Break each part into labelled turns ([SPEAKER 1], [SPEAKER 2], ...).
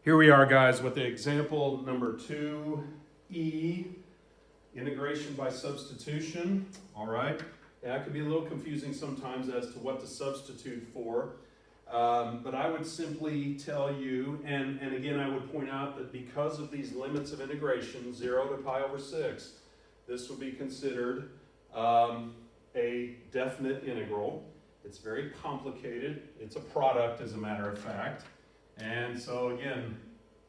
[SPEAKER 1] Here we are, guys, with the example number 2E, integration by substitution. All right, that could be a little confusing sometimes as to what to substitute for, but I would simply tell you, and again I would point out that because of these limits of integration, 0 to pi over 6, this would be considered a definite integral. It's very complicated. It's a product, as a matter of fact. And so again,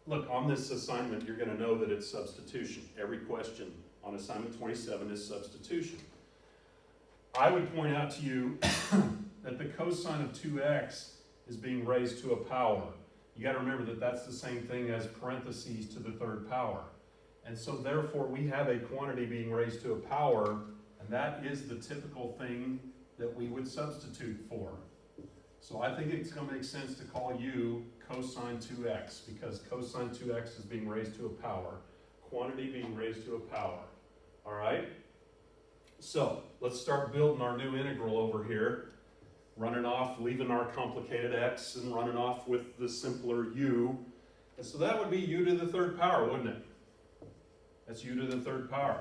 [SPEAKER 1] look, on this assignment, you're going to know that it's substitution. Every question on assignment 27 is substitution. I would point out to you that the cosine of 2x is being raised to a power. You got to remember that that's the same thing as parentheses to the third power. And so therefore, we have a quantity being raised to a power, and that is the typical thing that we would substitute for. So I think it's going to make sense to call u cosine 2x, because cosine 2x is being raised to a power, quantity being raised to a power. All right? So let's start building our new integral over here, running off, leaving our complicated x and running off with the simpler u. And so that would be u to the third power, wouldn't it? That's u to the third power.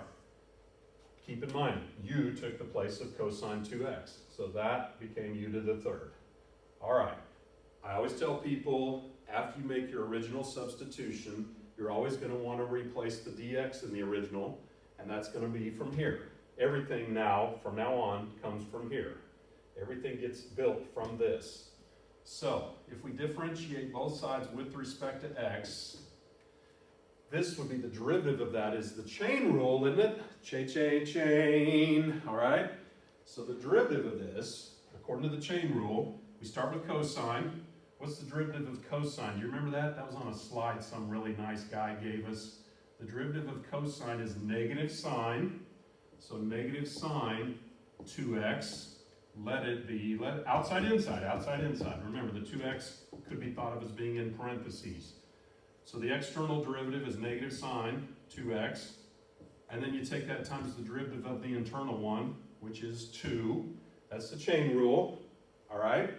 [SPEAKER 1] Keep in mind, u took the place of cosine 2x, so that became u to the third. All right, I always tell people, after you make your original substitution, you're always going to want to replace the dx in the original, and that's going to be from here. Everything now, from now on, comes from here. Everything gets built from this. So, if we differentiate both sides with respect to x, this would be the derivative of that is the chain rule, isn't it? Chain, all right? So the derivative of this, according to the chain rule, we start with cosine. What's the derivative of cosine? Do you remember that? That was on a slide some really nice guy gave us. The derivative of cosine is negative sine. So negative sine 2x. Let it be outside, inside, outside, inside. Remember, the 2x could be thought of as being in parentheses. So the external derivative is negative sine 2x. And then you take that times the derivative of the internal one, which is 2. That's the chain rule. All right?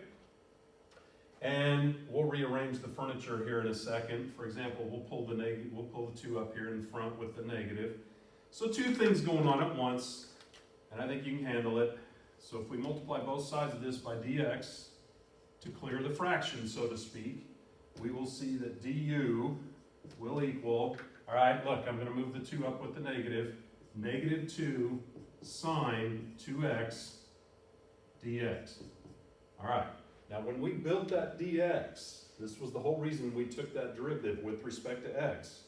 [SPEAKER 1] And we'll rearrange the furniture here in a second. For example, we'll pull the 2 up here in front with the negative. So two things going on at once, and I think you can handle it. So if we multiply both sides of this by dx to clear the fraction, so to speak, we will see that du will equal, all right, look, I'm going to move the 2 up with the negative, negative 2 sine 2x dx. All right. Now, when we built that dx, this was the whole reason we took that derivative with respect to x.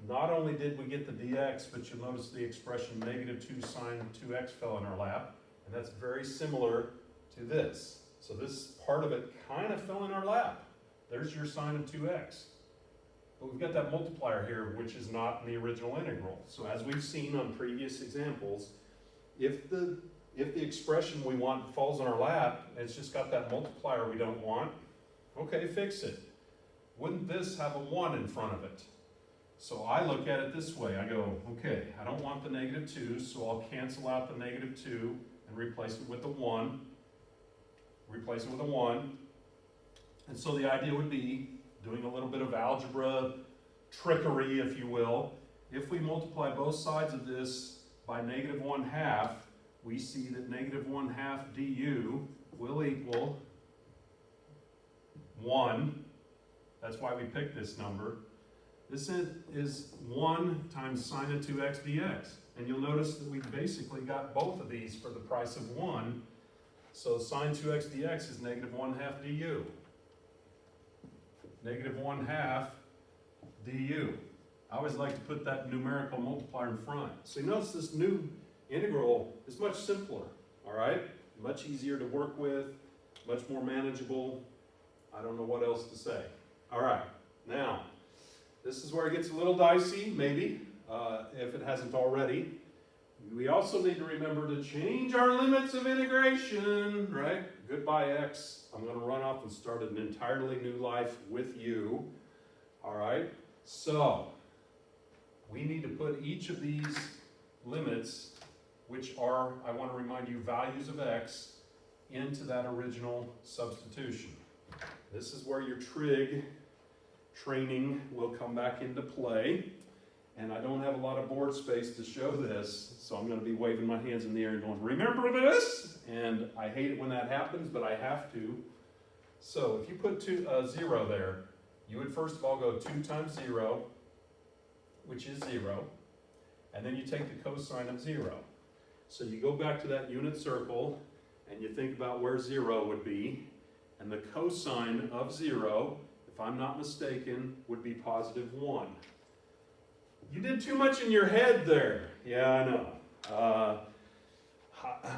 [SPEAKER 1] Not only did we get the dx, but you'll notice the expression negative 2 sine 2x fell in our lap, and that's very similar to this. So this part of it kind of fell in our lap. There's your sine of 2x. But we've got that multiplier here, which is not in the original integral. So as we've seen on previous examples, if the expression we want falls in our lap, and it's just got that multiplier we don't want, okay, fix it. Wouldn't this have a 1 in front of it? So I look at it this way. I go, okay, I don't want the negative 2, so I'll cancel out the negative 2 and replace it with a 1. Replace it with a 1. And so the idea would be doing a little bit of algebra trickery, if you will. If we multiply both sides of this by negative 1/2, we see that negative 1/2 du will equal 1. That's why we picked this number. This is 1 times sine of 2x dx. And you'll notice that we basically got both of these for the price of 1. So sine 2x dx is negative 1/2 du. Negative 1/2 du. I always like to put that numerical multiplier in front. So you notice this new integral is much simpler, all right? Much easier to work with, much more manageable. I don't know what else to say. All right, now, this is where it gets a little dicey, maybe, if it hasn't already. We also need to remember to change our limits of integration, right? Goodbye, x. I'm going to run off and start an entirely new life with you, all right? So, we need to put each of these limits, which are, I want to remind you, values of x, into that original substitution. This is where your trig training will come back into play. And I don't have a lot of board space to show this, so I'm going to be waving my hands in the air and going, remember this? And I hate it when that happens, but I have to. So if you put 0 there, you would first of all go 2 times 0, which is 0, and then you take the cosine of 0. So you go back to that unit circle, and you think about where 0 would be, and the cosine of 0, if I'm not mistaken, would be positive 1. You did too much in your head there. Yeah, I know.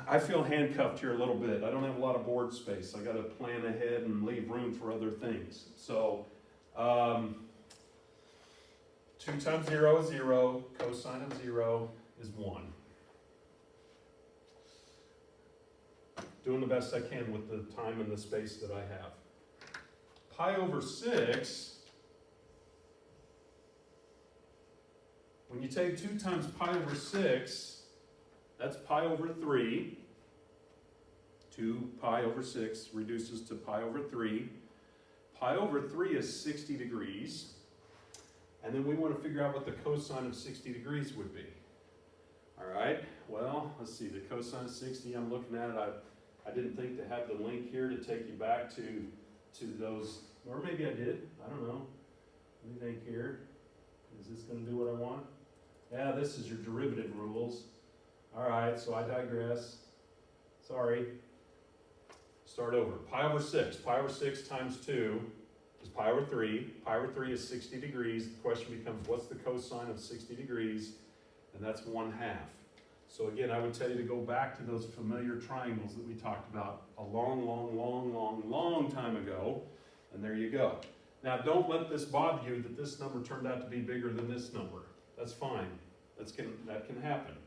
[SPEAKER 1] I feel handcuffed here a little bit. I don't have a lot of board space. I got to plan ahead and leave room for other things. So 2 times 0 is 0. Cosine of 0 is 1. Doing the best I can with the time and the space that I have. Pi over 6, when you take 2 times pi over 6, that's pi over 3. 2 pi over 6 reduces to pi over 3. Pi over 3 is 60 degrees. And then we want to figure out what the cosine of 60 degrees would be. All right, well, let's see, the cosine of 60, I'm looking at it. I didn't think to have the link here to take you back to those, or maybe I did, I don't know. Let me think here. Is this going to do what I want? Yeah, this is your derivative rules. All right, so I digress. Sorry. Start over. Pi over 6. Pi over 6 times 2 is pi over 3. Pi over 3 is 60 degrees. The question becomes, what's the cosine of 60 degrees? And that's 1/2. So again, I would tell you to go back to those familiar triangles that we talked about a long time ago. And there you go. Now, don't let this bother you that this number turned out to be bigger than this number. That's fine. That can happen.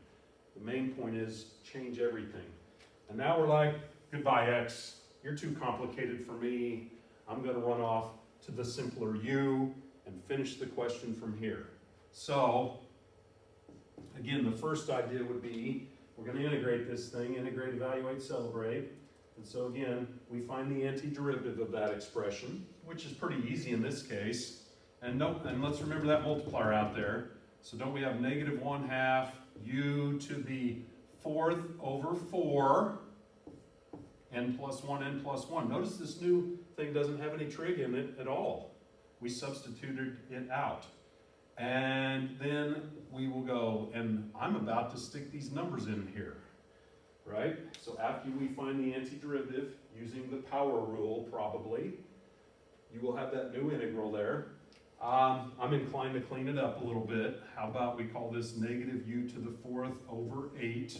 [SPEAKER 1] The main point is change everything. And now we're like, goodbye, X. You're too complicated for me. I'm going to run off to the simpler U and finish the question from here. So, again, the first idea would be we're going to integrate this thing, integrate, evaluate, celebrate. And so again, we find the antiderivative of that expression, which is pretty easy in this case. And let's remember that multiplier out there. So don't we have negative 1/2 u to the 4th over 4, n plus 1, n plus 1. Notice this new thing doesn't have any trig in it at all. We substituted it out. And then we will go, and I'm about to stick these numbers in here, right? So after we find the antiderivative using the power rule, probably, you will have that new integral there. I'm inclined to clean it up a little bit. How about we call this negative u to the 4th over 8,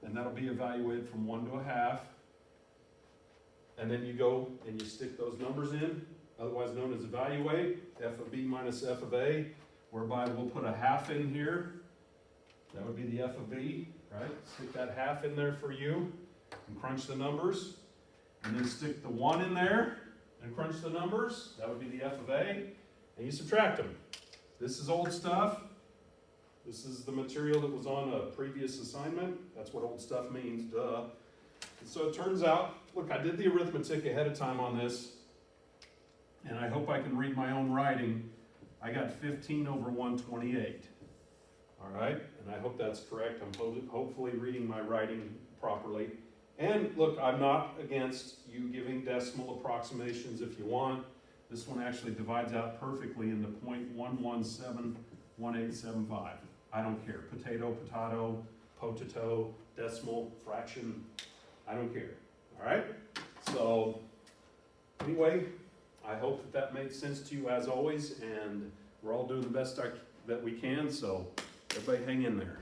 [SPEAKER 1] and that'll be evaluated from 1 to 1/2. And then you go and you stick those numbers in, otherwise known as evaluate, f of b minus f of a, whereby we'll put a 1/2 in here. That would be the f of b, right? Stick that 1/2 in there for you and crunch the numbers. And then stick the 1 in there and crunch the numbers. That would be the f of a. And you subtract them. This is old stuff. This is the material that was on a previous assignment. That's what old stuff means, duh. And so it turns out, look, I did the arithmetic ahead of time on this, and I hope I can read my own writing. I got 15 over 128. All right, and I hope that's correct. I'm hopefully reading my writing properly. And look, I'm not against you giving decimal approximations if you want. This one actually divides out perfectly into 0.1171875. I don't care. Potato, potato, potato, decimal, fraction, I don't care. All right? So, anyway, I hope that made sense to you as always, and we're all doing the best that we can, so everybody hang in there.